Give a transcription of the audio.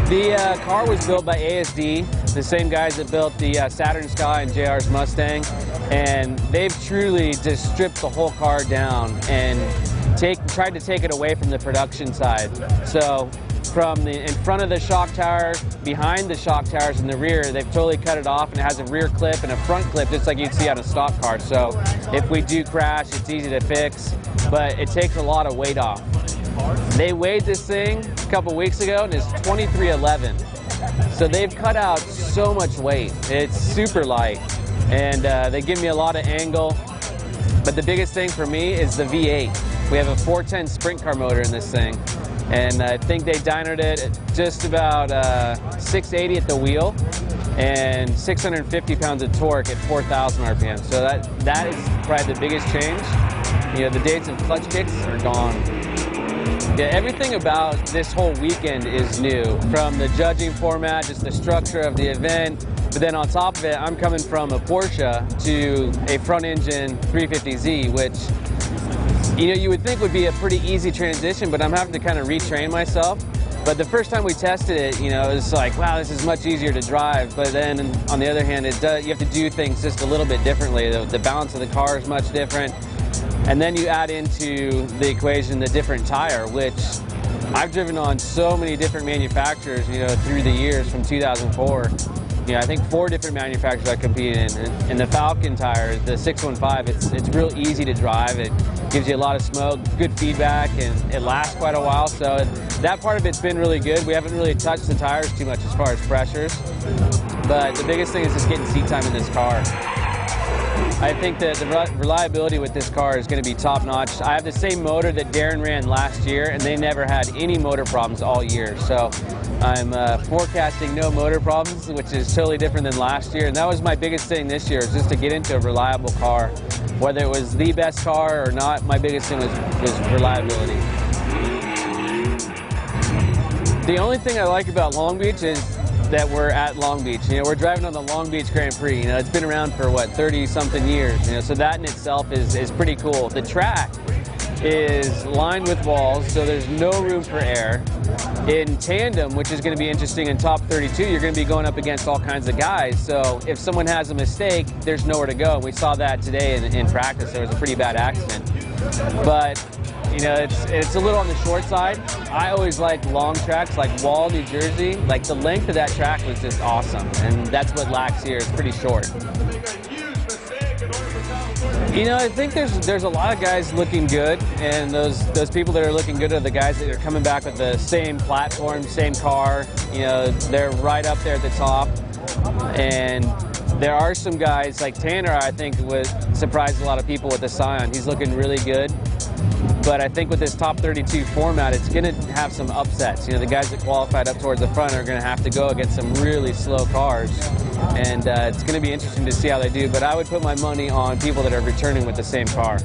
The car was built by ASD, the same guys that built the Saturn Sky and JR's Mustang, and they've truly just stripped the whole car down and tried to take it away from the production side. So from in front of the shock tower, behind the shock towers in the rear, they've totally cut it off, and it has a rear clip and a front clip just like you'd see on a stock car. So if we do crash, it's easy to fix, but it takes a lot of weight off. They weighed this thing a couple weeks ago and it's 2311. So they've cut out so much weight. It's super light, and they give me a lot of angle. But the biggest thing for me is the V8. We have a 410 sprint car motor in this thing, and I think they dynoed it at just about 680 at the wheel and 650 pounds of torque at 4,000 RPM. So that is probably the biggest change. You know, the days of clutch kicks are gone. Yeah, everything about this whole weekend is new, from the judging format, just the structure of the event, but then on top of it, I'm coming from a Porsche to a front-engine 350Z, which, you know, you would think would be a pretty easy transition, but I'm having to kind of retrain myself. But the first time we tested it, you know, it was like, wow, this is much easier to drive. But then, on the other hand, you have to do things just a little bit differently. The balance of the car is much different. And then you add into the equation the different tire, which I've driven on so many different manufacturers, you know, through the years from 2004. You know, I think 4 different manufacturers I competed in. And the Falken Tire, the 615, it's real easy to drive. It gives you a lot of smoke, good feedback, and it lasts quite a while. So that part of it's been really good. We haven't really touched the tires too much as far as pressures. But the biggest thing is just getting seat time in this car. I think that the reliability with this car is going to be top-notch. I have the same motor that Darren ran last year, and they never had any motor problems all year. So I'm forecasting no motor problems, which is totally different than last year. And that was my biggest thing this year, is just to get into a reliable car. Whether it was the best car or not, my biggest thing was reliability. The only thing I like about Long Beach is that we're at Long Beach. You know, we're driving on the Long Beach Grand Prix. You know, it's been around for what, 30-something years. You know, so that in itself is pretty cool. The track is lined with walls, so there's no room for air. In tandem, which is going to be interesting in top 32, you're going to be going up against all kinds of guys. So if someone has a mistake, there's nowhere to go. We saw that today in practice. There was a pretty bad accident. But you know, it's a little on the short side. I always like long tracks like Wall, New Jersey. Like, the length of that track was just awesome, and that's what lacks here. It's pretty short. You know, I think there's a lot of guys looking good, and those people that are looking good are the guys that are coming back with the same platform, same car. You know, they're right up there at the top. And there are some guys like Tanner, I think, would surprise a lot of people with the Scion. He's looking really good. But I think with this top 32 format, it's going to have some upsets. You know, the guys that qualified up towards the front are going to have to go against some really slow cars. And it's going to be interesting to see how they do. But I would put my money on people that are returning with the same car.